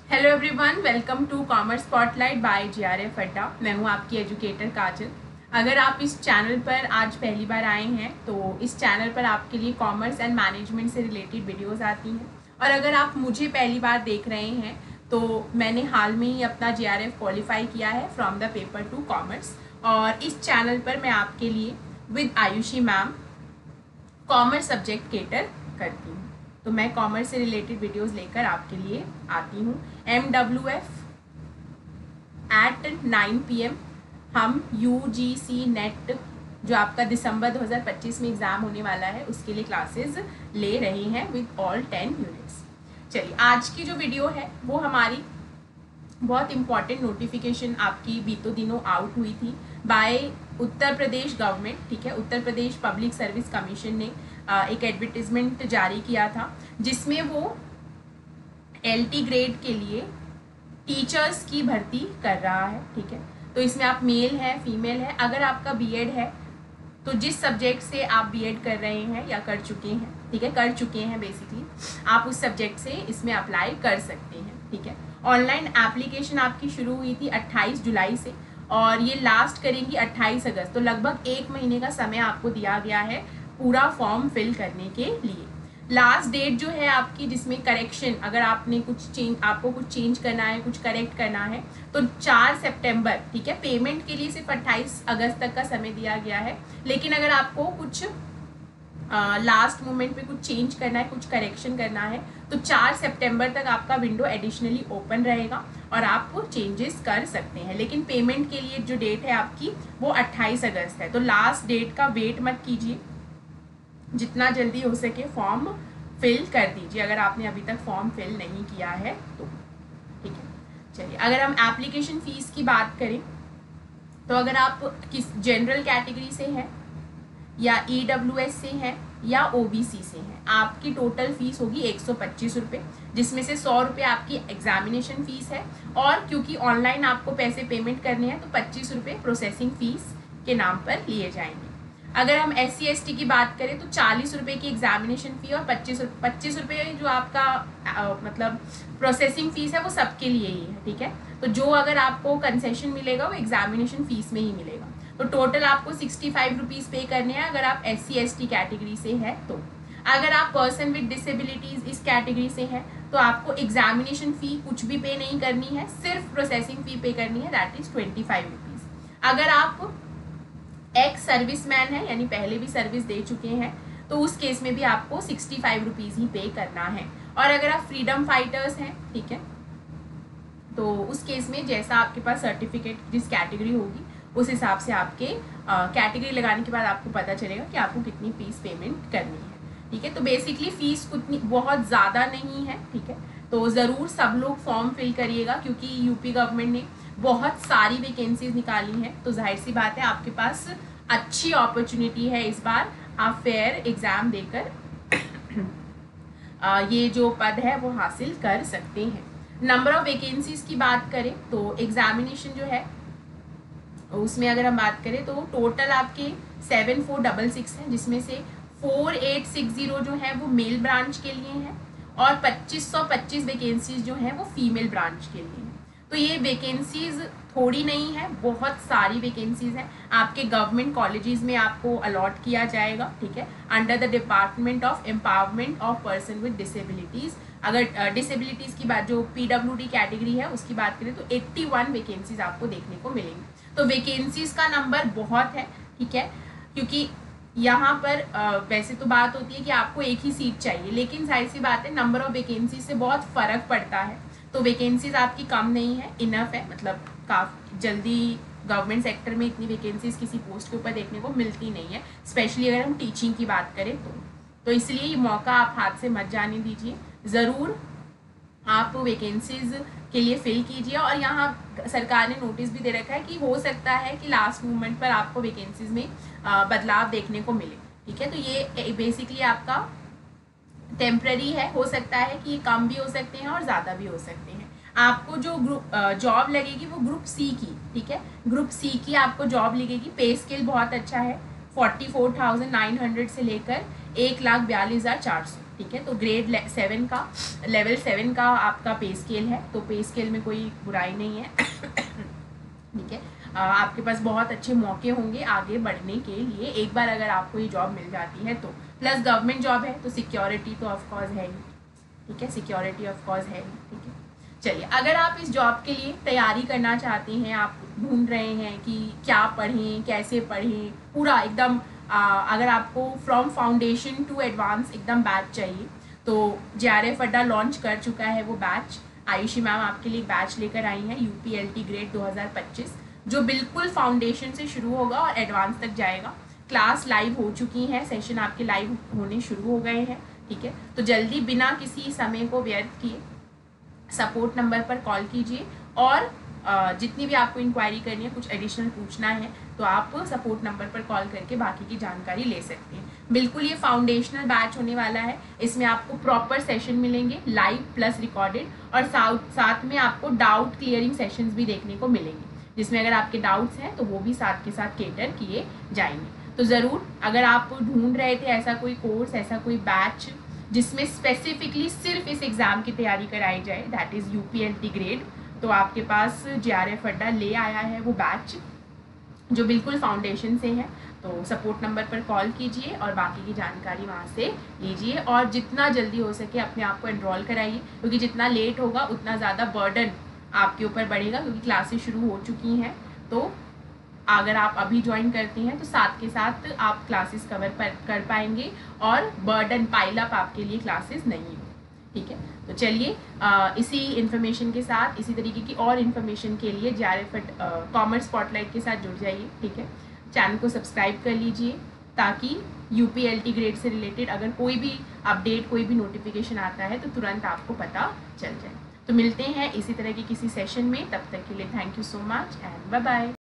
Hello everyone, welcome to commerce spotlight by GRF Adda. मैं हूं आपकी एजुकेटर काजल। अगर आप इस चैनल पर आज पहली बार आए हैं तो इस चैनल पर आपके लिए कॉमर्स एंड मैनेजमेंट से रिलेटेड वीडियोस आती हैं। और अगर आप मुझे पहली बार देख रहे हैं तो मैंने हाल में ही अपना जीआरएफ क्वालिफाई किया है from the paper two commerce. और इस चैनल पर मैं आपके लिए with Ayushi ma'am commerce subject cater करती हूँ। तो मैं कॉमर्स से रिलेटेड वीडियोस लेकर आपके लिए आती हूँ। MWF at 9 PM हम UGC नेट जो आपका दिसंबर 2025 में एग्ज़ाम होने वाला है उसके लिए क्लासेस ले रहे हैं विद ऑल 10 यूनिट्स। चलिए, आज की जो वीडियो है वो हमारी बहुत इंपॉर्टेंट नोटिफिकेशन आपकी बीतों दिनों आउट हुई थी बाय उत्तर प्रदेश गवर्नमेंट। ठीक है, Uttar Pradesh public service commission ने एक एडवर्टीजमेंट जारी किया था जिसमें वो LT ग्रेड के लिए टीचर्स की भर्ती कर रहा है। ठीक है, तो इसमें आप मेल है फीमेल है, अगर आपका बीएड है तो जिस सब्जेक्ट से आप बीएड कर रहे हैं या कर चुके हैं, ठीक है, कर चुके हैं बेसिकली, आप उस सब्जेक्ट से इसमें अप्लाई कर सकते हैं। ठीक है, ऑनलाइन एप्लीकेशन आपकी शुरू हुई थी 28 जुलाई से और ये लास्ट करेंगी 28 अगस्त। तो लगभग 1 महीने का समय आपको दिया गया है पूरा फॉर्म फिल करने के लिए। लास्ट डेट जो है आपकी जिसमें करेक्शन, अगर आपने आपको कुछ चेंज करना है, कुछ करेक्ट करना है तो 4 सितंबर। ठीक है, पेमेंट के लिए सिर्फ 28 अगस्त तक का समय दिया गया है, लेकिन अगर आपको कुछ लास्ट मोमेंट पे कुछ चेंज करना है, कुछ करेक्शन करना है तो 4 सितंबर तक आपका विंडो एडिशनली ओपन रहेगा और आप चेंजेस कर सकते हैं। लेकिन पेमेंट के लिए जो डेट है आपकी वो 28 अगस्त है। तो लास्ट डेट का वेट मत कीजिए, जितना जल्दी हो सके फॉर्म फिल कर दीजिए अगर आपने अभी तक फॉर्म फिल नहीं किया है तो। ठीक है, चलिए, अगर हम एप्लीकेशन फ़ीस की बात करें तो अगर आप किस जनरल कैटेगरी से हैं या EWS से हैं या OBC से हैं, आपकी टोटल फीस होगी 125 रुपये, जिसमें से 100 रुपये आपकी एग्जामिनेशन फ़ीस है और क्योंकि ऑनलाइन आपको पैसे पेमेंट करने हैं तो 25 रुपये प्रोसेसिंग फ़ीस के नाम पर लिए जाएंगे। अगर हम SC ST की बात करें तो 40 रुपये की एग्जामिनेशन फ़ी और 25 रुपये जो आपका मतलब प्रोसेसिंग फ़ीस है वो सबके लिए ही है। ठीक है, तो जो अगर आपको कंसेशन मिलेगा वो एग्जामिनेशन फ़ीस में ही मिलेगा। तो टोटल आपको 65 रुपीज़ पे करने हैं अगर आप SC ST कैटेगरी से है तो। अगर आप पर्सन विद डिसेबिलिटीज़ इस कैटेगरी से हैं तो आपको एग्जामिनेशन फ़ी कुछ भी पे नहीं करनी है, सिर्फ प्रोसेसिंग फ़ी पे करनी है, दैट इज़ 25 रुपीज़। अगर आप एक्स सर्विसमैन है यानी पहले भी सर्विस दे चुके हैं तो उस केस में भी आपको 65 रुपीज़ ही पे करना है। और अगर आप फ्रीडम फाइटर्स हैं, ठीक है, तो उस केस में जैसा आपके पास सर्टिफिकेट जिस कैटेगरी होगी उस हिसाब से आपके कैटेगरी लगाने के बाद आपको पता चलेगा कि आपको कितनी फीस पेमेंट करनी है। ठीक है, तो बेसिकली फ़ीस उतनी बहुत ज़्यादा नहीं है। ठीक है, तो ज़रूर सब लोग फॉर्म फिल करिएगा क्योंकि यूपी गवर्नमेंट ने बहुत सारी वैकेंसीज निकाली हैं, तो जाहिर सी बात है आपके पास अच्छी अपॉर्चुनिटी है इस बार आप फेयर एग्ज़ाम देकर ये जो पद है वो हासिल कर सकते हैं। नंबर ऑफ वैकेंसीज की बात करें तो एग्जामिनेशन जो है उसमें अगर हम बात करें तो टोटल आपके 7466 हैं, जिसमें से 4860 जो है वो मेल ब्रांच के लिए हैं और 2525 वैकेंसीज जो हैं वो फीमेल ब्रांच के लिए हैं। तो ये वैकेंसीज थोड़ी नहीं है, बहुत सारी वैकेंसीज हैं। आपके गवर्नमेंट कॉलेजेस में आपको अलॉट किया जाएगा। ठीक है, under the department of empowerment of person with disabilities. अगर डिसेबिलिटीज़ की बात, जो PWD कैटेगरी है उसकी बात करें तो 81 वैकेंसीज आपको देखने को मिलेंगी। तो वैकेंसीज का नंबर बहुत है। ठीक है, क्योंकि यहाँ पर वैसे तो बात होती है कि आपको एक ही सीट चाहिए, लेकिन जाहिर सी बात है नंबर ऑफ वैकेंसी से बहुत फ़र्क पड़ता है। तो वैकेंसीज आपकी कम नहीं है, इनफ है, मतलब काफ़ी जल्दी गवर्नमेंट सेक्टर में इतनी वैकेंसीज किसी पोस्ट के ऊपर देखने को मिलती नहीं है, स्पेशली अगर हम टीचिंग की बात करें तो इसलिए ये मौका आप हाथ से मत जाने दीजिए, ज़रूर आप वैकेंसीज के लिए फिल कीजिए। और यहाँ सरकार ने नोटिस भी दे रखा है कि हो सकता है कि लास्ट मोमेंट पर आपको वैकेंसीज में बदलाव देखने को मिले। ठीक है, तो ये बेसिकली आपका टेम्प्रेरी है, हो सकता है कि ये कम भी हो सकते हैं और ज़्यादा भी हो सकते हैं। आपको जो जॉब लगेगी वो ग्रुप C की, ठीक है, ग्रुप C की आपको जॉब लगेगी। पे स्केल बहुत अच्छा है, 44,900 से लेकर 1,42,400। ठीक है। तो ग्रेड 7 का, लेवल 7 का आपका पे स्केल है, तो पे स्केल में कोई बुराई नहीं है। ठीक है, आपके पास बहुत अच्छे मौके होंगे आगे बढ़ने के लिए, एक बार अगर आपको ये जॉब मिल जाती है तो। प्लस गवर्नमेंट जॉब है तो सिक्योरिटी तो ऑफकोर्स है ही, ठीक है, सिक्योरिटी ऑफकोर्स है ही, ठीक है। चलिए, अगर आप इस जॉब के लिए तैयारी करना चाहते हैं, आप ढूंढ रहे हैं कि क्या पढ़ें, कैसे पढ़ें, पूरा एकदम अगर आपको फ्रॉम फाउंडेशन टू एडवांस एकदम बैच चाहिए, तो JRF अड्डा लॉन्च कर चुका है वो बैच। आयुषी मैम आपके लिए बैच लेकर आई हैं, UPLT ग्रेड 2025, जो बिल्कुल फाउंडेशन से शुरू होगा और एडवांस तक जाएगा। क्लास लाइव हो चुकी हैं, सेशन आपके लाइव होने शुरू हो गए हैं, ठीक है। तो जल्दी बिना किसी समय को व्यर्थ किए सपोर्ट नंबर पर कॉल कीजिए, और जितनी भी आपको इंक्वायरी करनी है, कुछ एडिशनल पूछना है तो आप सपोर्ट नंबर पर कॉल करके बाकी की जानकारी ले सकते हैं। बिल्कुल ये फाउंडेशनल बैच होने वाला है, इसमें आपको प्रॉपर सेशन मिलेंगे लाइव प्लस रिकॉर्डेड, और साथ में आपको डाउट क्लियरिंग सेशंस भी देखने को मिलेंगे, जिसमें अगर आपके डाउट्स हैं तो वो भी साथ के साथ केटर किए जाएंगे। तो ज़रूर, अगर आप ढूंढ रहे थे ऐसा कोई कोर्स, ऐसा कोई बैच जिसमें स्पेसिफिकली सिर्फ इस एग्ज़ाम की तैयारी कराई जाए, दैट इज़ UPLT ग्रेड, तो आपके पास JRF अड्डा ले आया है वो बैच जो बिल्कुल फाउंडेशन से है। तो सपोर्ट नंबर पर कॉल कीजिए और बाकी की जानकारी वहाँ से लीजिए, और जितना जल्दी हो सके अपने आप को एनरोल कराइए, क्योंकि जितना लेट होगा उतना ज़्यादा बर्डन आपके ऊपर बढ़ेगा, क्योंकि क्लासेस शुरू हो चुकी हैं। तो अगर आप अभी ज्वाइन करते हैं तो साथ के साथ आप क्लासेस कवर कर पाएंगे, और बर्डन पाइलअप आपके लिए क्लासेस नहीं हो, ठीक है। तो चलिए, इसी इन्फॉर्मेशन के साथ, इसी तरीके की और इन्फॉर्मेशन के लिए JRF कॉमर्स स्पॉटलाइट के साथ जुड़ जाइए, ठीक है। चैनल को सब्सक्राइब कर लीजिए, ताकि UPLT ग्रेड से रिलेटेड अगर कोई भी अपडेट, कोई भी नोटिफिकेशन आता है तो तुरंत आपको पता चल जाए। तो मिलते हैं इसी तरह के किसी सेशन में, तब तक के लिए thank you so much and bye bye.